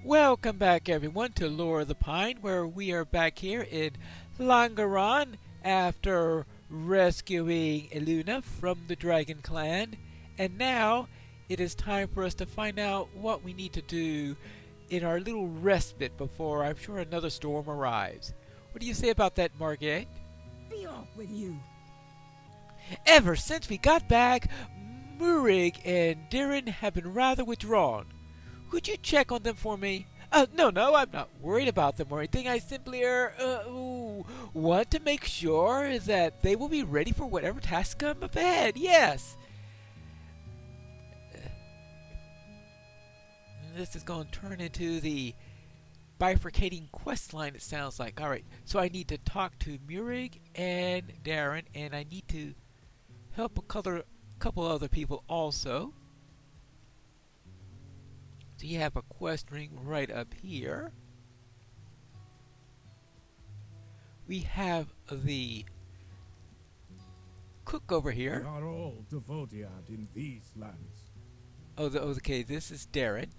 Welcome back, everyone, to Lore of the Pine, where we are back here in Langaron after rescuing Eluna from the Dragon Clan. And now it is time for us to find out what we need to do in our little respite before I'm sure another storm arrives. What do you say about that, Margate? Be off with you. Ever since we got back, Murig and Darren have been rather withdrawn. Could you check on them for me? No, I'm not worried about them or anything. I simply want to make sure that they will be ready for whatever tasks come up ahead. Yes. This is going to turn into the bifurcating quest line, it sounds like. Alright, so I need to talk to Murig and Darren, and I need to help a couple other people also. So you have a quest ring right up here. We have the cook over here. We are all devoted in these lands. Okay, this is Darren.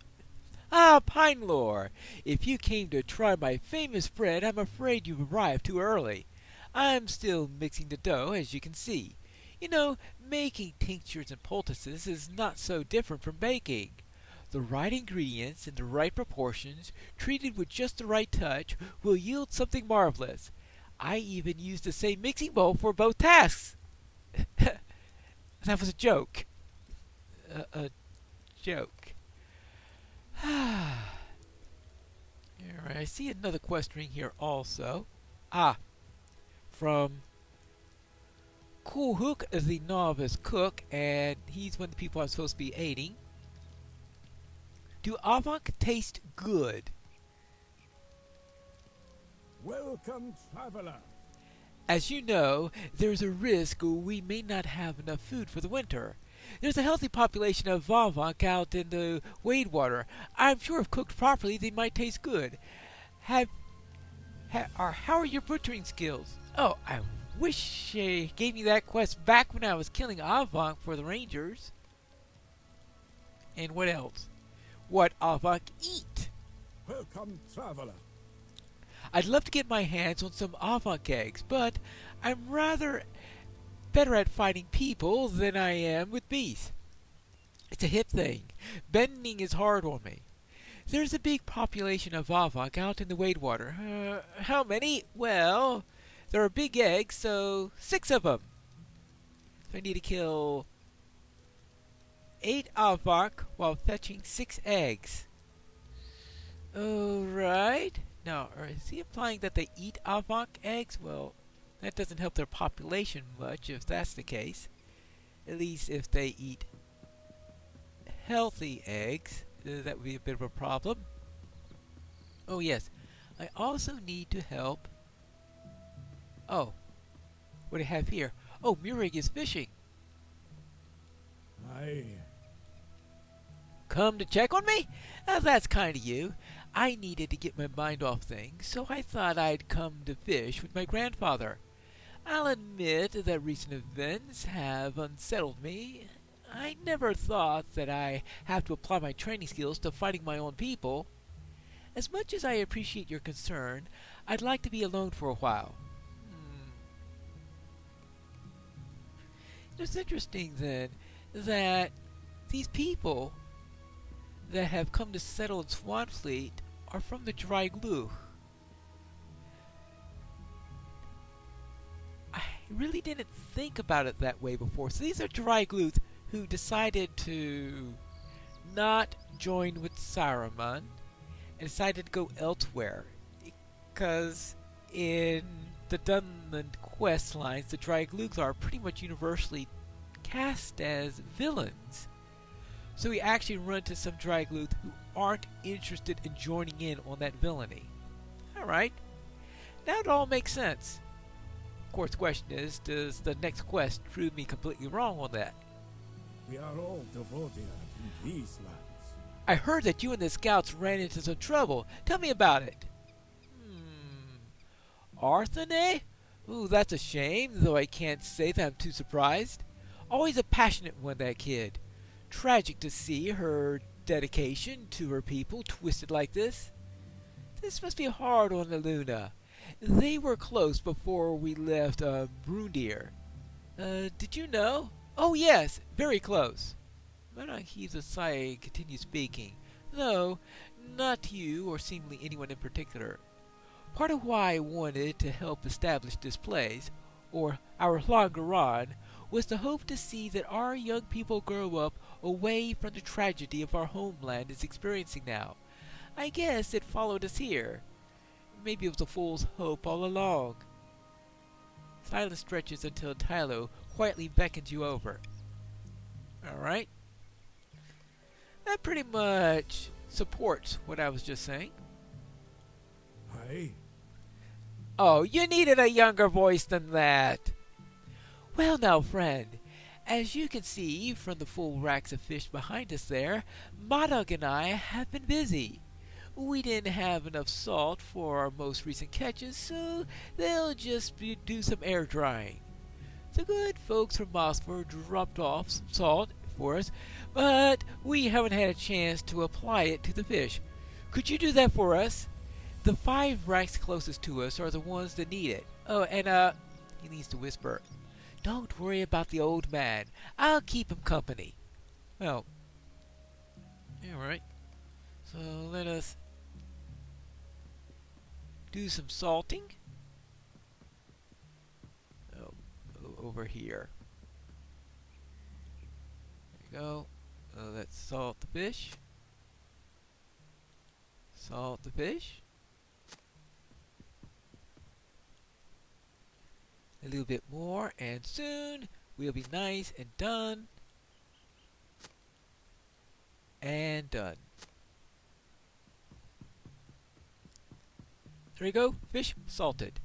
Ah, Pine Lore! If you came to try my famous bread, I'm afraid you've arrived too early. I'm still mixing the dough, as you can see. You know, making tinctures and poultices is not so different from baking. The right ingredients in the right proportions, treated with just the right touch, will yield something marvelous. I even use the same mixing bowl for both tasks. That was a joke. A joke. Alright, I see another quest ring here also. From Cool Hook is the novice cook, and he's one of the people I'm supposed to be aiding. Do Avonk taste good? Welcome, traveler. As you know, there's a risk we may not have enough food for the winter. There's a healthy population of Avonk out in the Wade water. I'm sure if cooked properly, they might taste good. How are your butchering skills? Oh, I wish they gave me that quest back when I was killing Avonk for the Rangers. And what else? What Avonk eat? Welcome, traveler. I'd love to get my hands on some Avonk eggs, but I'm rather better at fighting people than I am with beasts. It's a hip thing. Bending is hard on me. There's a big population of Avonk out in the Wade water. How many? Well, there are big eggs, so 6 of them. So I need to kill 8 Avonk while fetching 6 eggs. Alright. Now, is he implying that they eat Avonk eggs? Well, that doesn't help their population much if that's the case. At least if they eat healthy eggs, that would be a bit of a problem. Oh yes, I also need to help. Oh, what do I have here? Oh, Murig is fishing. Aye. Come to check on me? That's kind of you. I needed to get my mind off things, so I thought I'd come to fish with my grandfather. I'll admit that recent events have unsettled me. I never thought that I have to apply my training skills to fighting my own people. As much as I appreciate your concern, I'd like to be alone for a while. It's interesting then that these people that have come to settle in Swanfleet are from the Dry Glue. I really didn't think about it that way before. So these are Dry Glues who decided to not join with Saruman and decided to go elsewhere. Because in the Dunland quest lines, the Dry Glues are pretty much universally cast as villains. So we actually run into some Dry Glues who aren't interested in joining in on that villainy. Alright, now it all makes sense. Of course, the question is, does the next quest prove me completely wrong on that? We are all devoted in these lands. I heard that you and the scouts ran into some trouble. Tell me about it. Arthene? Ooh, that's a shame, though I can't say that I'm too surprised. Always a passionate one, that kid. Tragic to see her dedication to her people twisted like this. This must be hard on the Luna. They were close before we left Brundir. Did you know? Oh yes, very close. Monarch heaves a sigh and continues speaking. No, not you or seemingly anyone in particular. Part of why I wanted to help establish this place, or our Langaran, was to hope to see that our young people grow up away from the tragedy of our homeland is experiencing now. I guess it followed us here. Maybe it was a fool's hope all along. Silence stretches until Tylo quietly beckons you over. Alright. That pretty much supports what I was just saying. Aye. Oh, you needed a younger voice than that. Well now, friend, as you can see from the full racks of fish behind us there, Madog and I have been busy. We didn't have enough salt for our most recent catches, so they'll just do some air drying. The good folks from Mossford dropped off some salt for us, but we haven't had a chance to apply it to the fish. Could you do that for us? The 5 racks closest to us are the ones that need it. Oh, and he needs to whisper, don't worry about the old man. I'll keep him company. Well, alright. So let us do some salting. Oh, over here. There you go. Let's salt the fish. Salt the fish. A little bit more, and soon we'll be nice and done. And done. There you go, fish salted.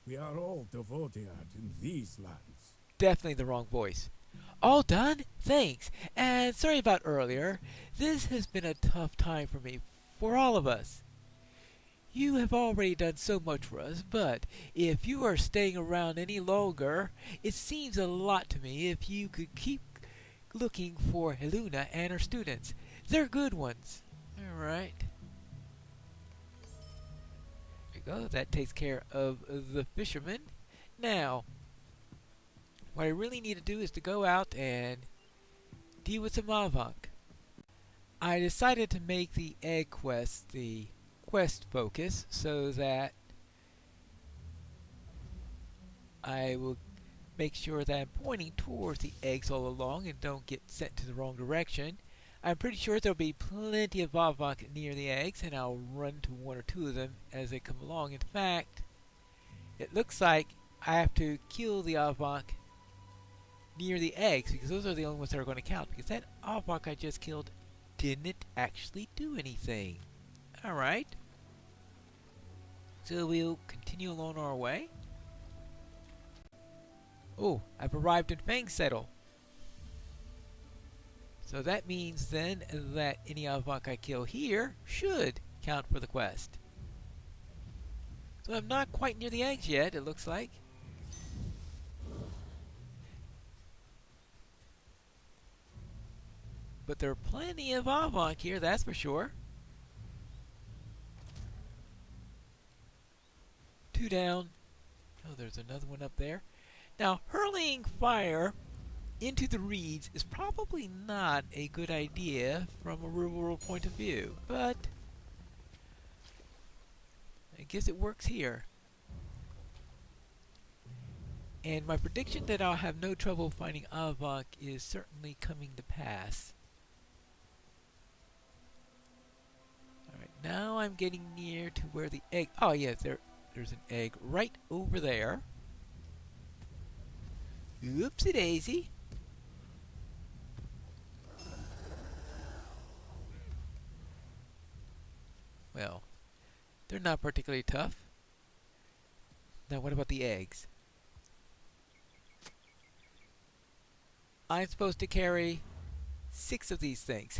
We are all devoted in these lands. Definitely the wrong voice. All done? Thanks. And sorry about earlier. This has been a tough time for me, for all of us. You have already done so much for us, but if you are staying around any longer, it seems a lot to me if you could keep looking for Heluna and her students. They're good ones. Alright. There you go. That takes care of the fishermen. Now, what I really need to do is to go out and deal with some Avank. I decided to make the egg quest the quest focus so that I will make sure that I'm pointing towards the eggs all along and don't get sent to the wrong direction. I'm pretty sure there'll be plenty of Avank near the eggs, and I'll run to 1 or 2 of them as they come along. In fact, it looks like I have to kill the Avank near the eggs, because those are the only ones that are going to count, because that Avank I just killed didn't actually do anything. Alright. So we'll continue along our way. Oh, I've arrived in Fangsettle. So that means then that any Avank I kill here should count for the quest. So I'm not quite near the eggs yet, it looks like. But there are plenty of Avank here, that's for sure. 2 down. Oh, there's another one up there. Now, hurling fire into the reeds is probably not a good idea from a real world point of view, but I guess it works here. And my prediction that I'll have no trouble finding Avank is certainly coming to pass. Alright, now I'm getting near to where the egg... Oh, yes, there's an egg right over there. Oopsie daisy. Well, they're not particularly tough. Now what about the eggs? I'm supposed to carry 6 of these things.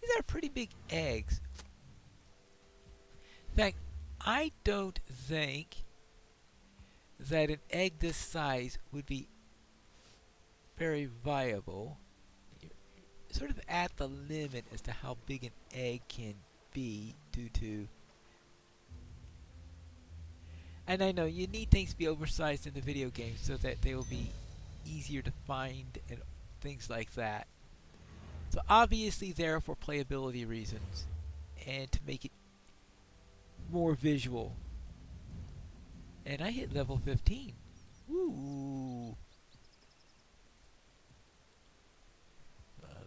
These are pretty big eggs. In fact, I don't think that an egg this size would be very viable. sort of at the limit as to how big an egg can be due to. And I know you need things to be oversized in the video game so that they will be easier to find and things like that. So obviously there for playability reasons and to make it more visual. And I hit level 15. Woo!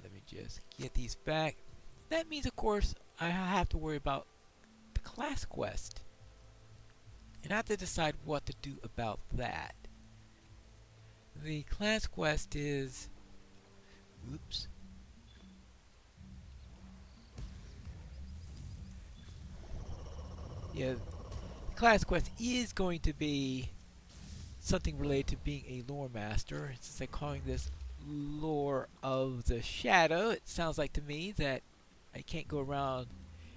Let me just get these back. That means, of course, I have to worry about the class quest. And I have to decide what to do about that. The class quest is... Oops. Yeah, the class quest is going to be something related to being a lore master. Since I'm calling this Lore of the Shadow, it sounds like to me that I can't go around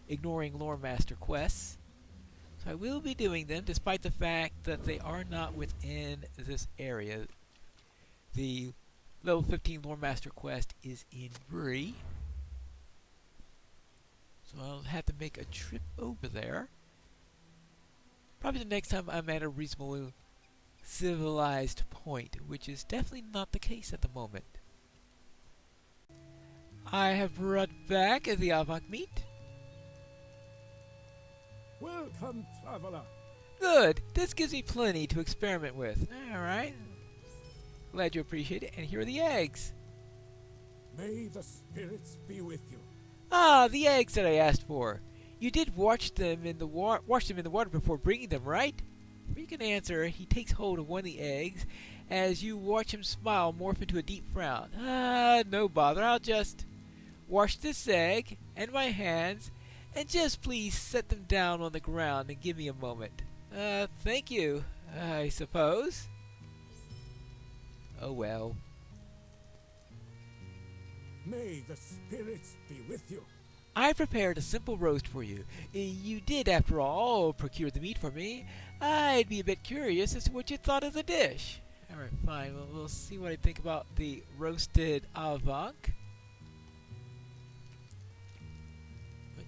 ignoring lore master quests. So I will be doing them despite the fact that they are not within this area. The level 15 lore master quest is in Bree. So I'll have to make a trip over there. Probably the next time I'm at a reasonably civilized point, which is definitely not the case at the moment. I have brought back the Avok meat. Welcome, traveler. Good. This gives me plenty to experiment with. Alright. Glad you appreciate it. And here are the eggs. May the spirits be with you. Ah, the eggs that I asked for. You did wash them in the water before bringing them, right? Before you can answer, he takes hold of one of the eggs as you watch him smile morph into a deep frown. Ah, no bother. I'll just wash this egg and my hands and just please set them down on the ground and give me a moment. Thank you, I suppose. Oh well. May the spirits be with you. I prepared a simple roast for you. You did, after all, procure the meat for me. I'd be a bit curious as to what you thought of the dish. Alright, fine. Well, we'll see what I think about the roasted avok.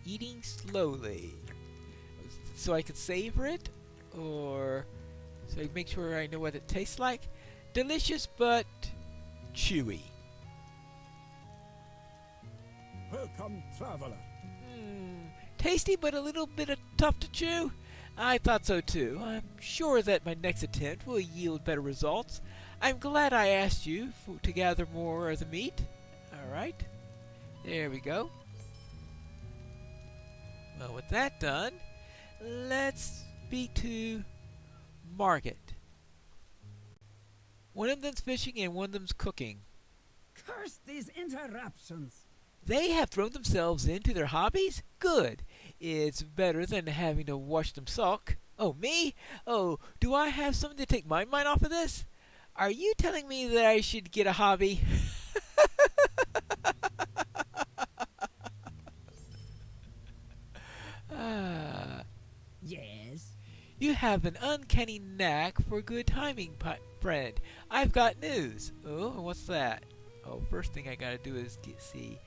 Eating slowly. So I can savor it? Or so I make sure I know what it tastes like? Delicious, but chewy. Welcome, traveler. Tasty, but a little bit tough to chew? I thought so too. I'm sure that my next attempt will yield better results. I'm glad I asked you to gather more of the meat. Alright. There we go. Well, with that done, let's speak to Margaret. One of them's fishing and one of them's cooking. Curse these interruptions. They have thrown themselves into their hobbies? Good. It's better than having to watch them sulk. Oh, me? Oh, do I have something to take my mind off of this? Are you telling me that I should get a hobby? Yes? You have an uncanny knack for good timing, friend. I've got news. Oh, what's that? Oh, first thing I gotta do is see.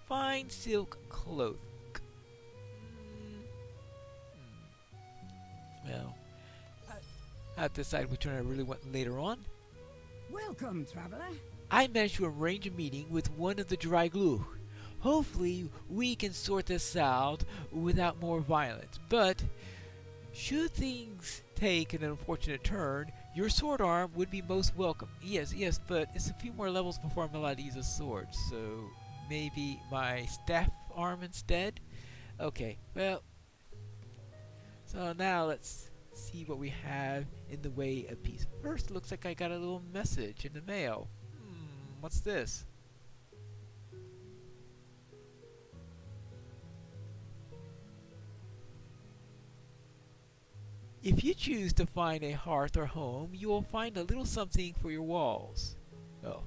Fine silk cloak. Well, I have to decide which one I really want later on. Welcome, traveler. I managed to arrange a meeting with one of the dry glue. Hopefully, we can sort this out without more violence. But should things take an unfortunate turn, your sword arm would be most welcome. Yes, but it's a few more levels before I'm allowed to use a sword, so maybe my staff arm instead? Okay, well, so now let's see what we have in the way of peace. First, looks like I got a little message in the mail. What's this? If you choose to find a hearth or home, you will find a little something for your walls. Oh.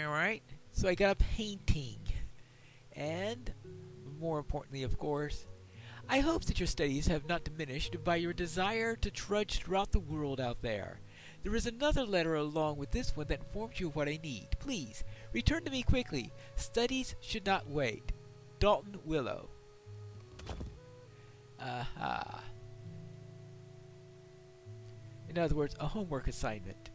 Alright, so I got a painting. And, more importantly of course, I hope that your studies have not diminished by your desire to trudge throughout the world out there. There is another letter along with this one that informs you of what I need. Please, return to me quickly. Studies should not wait. Dalton Willow. Aha. In other words, a homework assignment.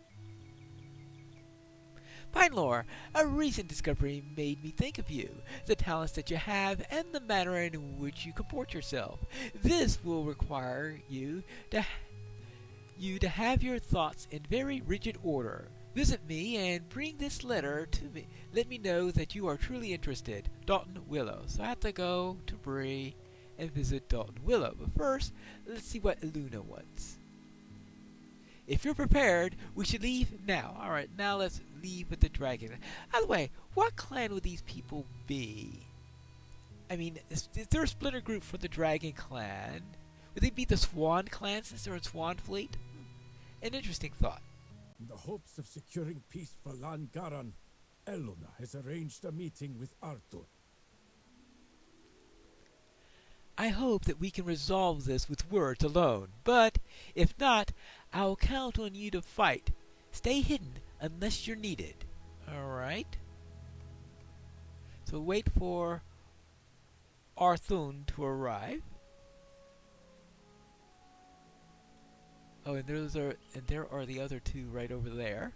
Pine Lore, a recent discovery made me think of you, the talents that you have, and the manner in which you comport yourself. This will require you to have your thoughts in very rigid order. Visit me and bring this letter to me. Let me know that you are truly interested. Dalton Willow. So I have to go to Bree and visit Dalton Willow. But first, let's see what Luna wants. If you're prepared, we should leave now. Alright, now let's leave with the dragon. By the way, what clan would these people be? I mean, is there a splinter group for the dragon clan? Would they be the Swan clan since they're in Swan Fleet? An interesting thought. In the hopes of securing peace for Langaran, Eluna has arranged a meeting with Arthur. I hope that we can resolve this with words alone, but if not, I will count on you to fight. Stay hidden unless you're needed. Alright? So wait for Arthun to arrive. Oh, and there are the other two right over there.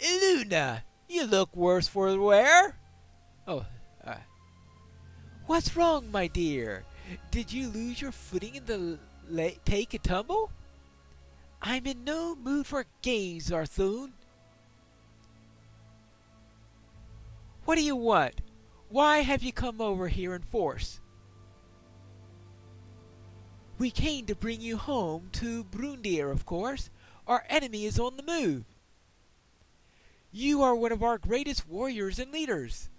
Luna, you look worse for wear. Oh, what's wrong, my dear? Did you lose your footing in the take a tumble? I'm in no mood for games, Arthun. What do you want? Why have you come over here in force? We came to bring you home to Brundir, of course. Our enemy is on the move. You are one of our greatest warriors and leaders.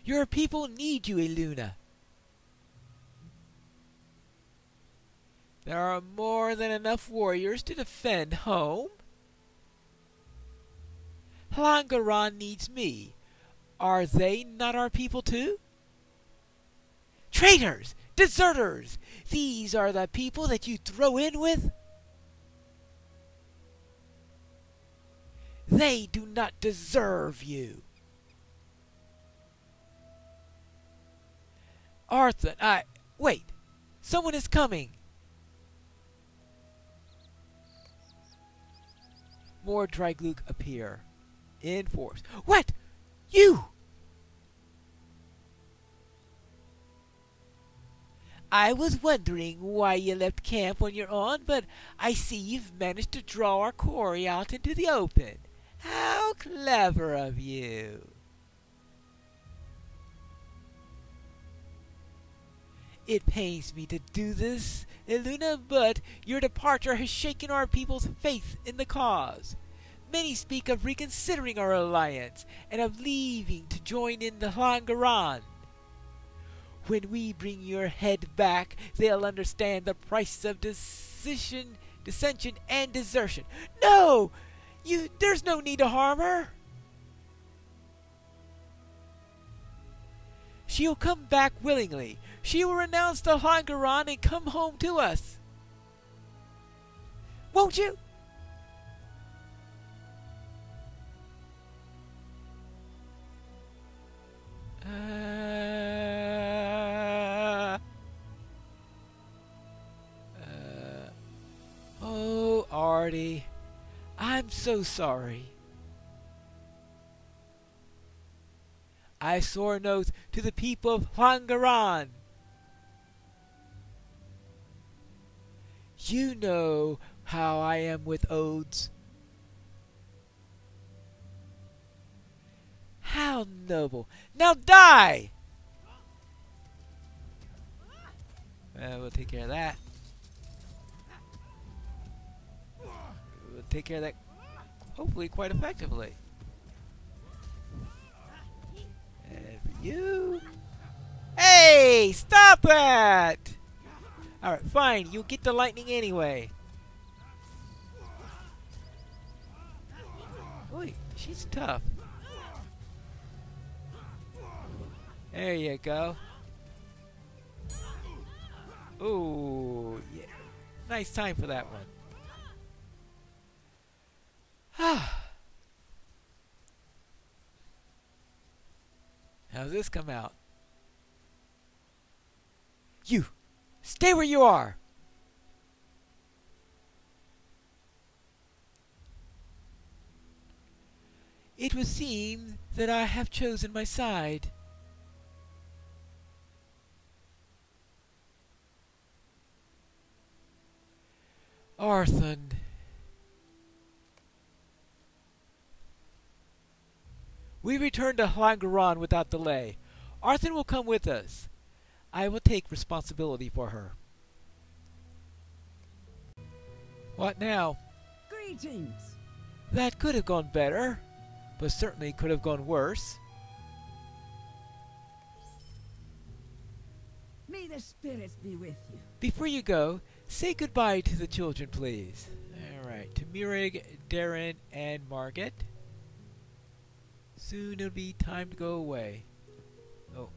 Your people need you, Eluna. There are more than enough warriors to defend home. Langaran needs me. Are they not our people too? Traitors! Deserters! These are the people that you throw in with? They do not deserve you. Arthur, wait! Someone is coming! More Drygluck appear. In force. What? You! I was wondering why you left camp on your own, but I see you've managed to draw our quarry out into the open. How clever of you! It pains me to do this, Eluna, but your departure has shaken our people's faith in the cause. Many speak of reconsidering our alliance and of leaving to join in the Langaran. When we bring your head back, they'll understand the price of dissension and desertion. No! There's no need to harm her. She'll come back willingly. She will renounce the Langaran and come home to us. Won't you? Oh, Artie, I'm so sorry. I swore an oath to the people of Langaran. You know how I am with oaths. How noble. Now die! We'll take care of that. We'll take care of that, hopefully, quite effectively. And for you... Hey! Stop that! Alright, fine. You'll get the lightning anyway. Boy, she's tough. There you go. Oh, yeah. Nice time for that one. Ah. How's this come out? You! Stay where you are! It would seem that I have chosen my side. Arthun. We return to Hlangaron without delay. Arthun will come with us. I will take responsibility for her. What now? Greetings. That could have gone better, but certainly could have gone worse. May the spirits be with you. Before you go, say goodbye to the children, please. Alright, to Mirig, Darren, and Margit. Soon it'll be time to go away. Oh.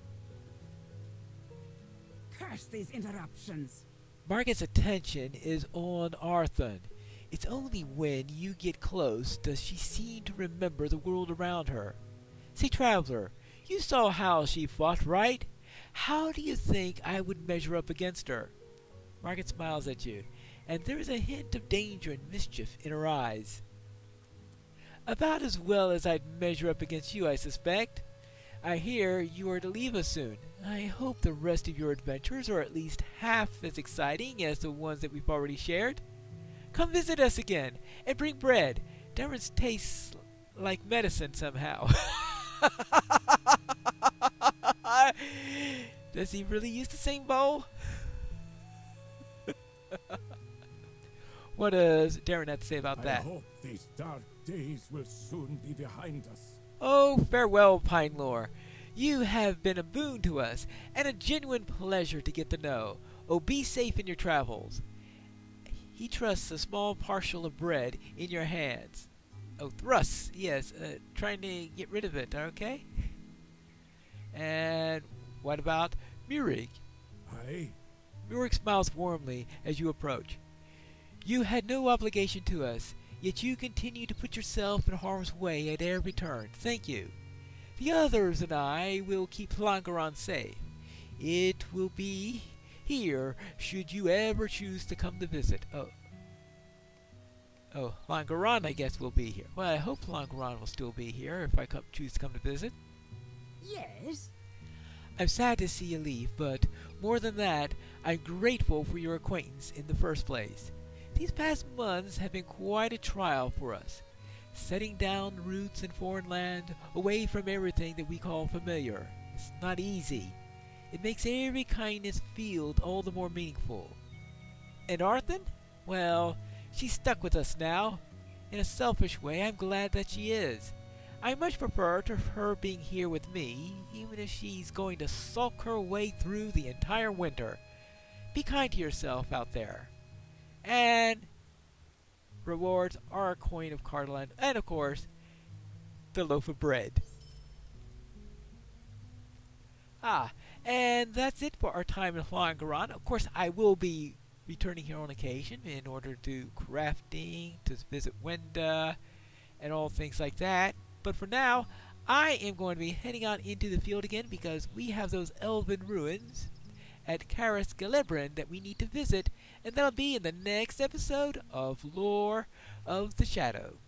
Curse these interruptions. Margit's attention is on Arthun. It's only when you get close does she seem to remember the world around her. Say, Traveler, you saw how she fought, right? How do you think I would measure up against her? Margit smiles at you, and there is a hint of danger and mischief in her eyes. About as well as I'd measure up against you, I suspect. I hear you are to leave us soon. I hope the rest of your adventures are at least half as exciting as the ones that we've already shared. Come visit us again, and bring bread. Darren's tastes like medicine somehow. Does he really use the same bowl? What does Darren have to say about that? I hope these dark days will soon be behind us. Oh, farewell, Pine Lore. You have been a boon to us, and a genuine pleasure to get to know. Oh, be safe in your travels. He trusts a small parcel of bread in your hands. Oh, thrusts, yes, trying to get rid of it, okay? And what about Mirig? Aye. Mirig smiles warmly as you approach. You had no obligation to us, yet you continue to put yourself in harm's way at every turn. Thank you. The others and I will keep Hlangaron safe. It will be here should you ever choose to come to visit. Oh, Hlangaron, I guess, will be here. Well, I hope Hlangaron will still be here if I choose to come to visit. Yes? I'm sad to see you leave, but more than that, I'm grateful for your acquaintance in the first place. These past months have been quite a trial for us. Setting down roots in foreign land, away from everything that we call familiar. It's not easy. It makes every kindness feel all the more meaningful. And Arthun? Well, she's stuck with us now. In a selfish way, I'm glad that she is. I much prefer to her being here with me, even if she's going to sulk her way through the entire winter. Be kind to yourself out there. And rewards are a coin of Cardolan, and of course, the loaf of bread. And that's it for our time in Hlangaron. Of course, I will be returning here on occasion in order to do crafting, to visit Wenda, and all things like that. But for now, I am going to be heading out into the field again because we have those elven ruins at Karis Galebrin that we need to visit, and that'll be in the next episode of Lore of the Shadow.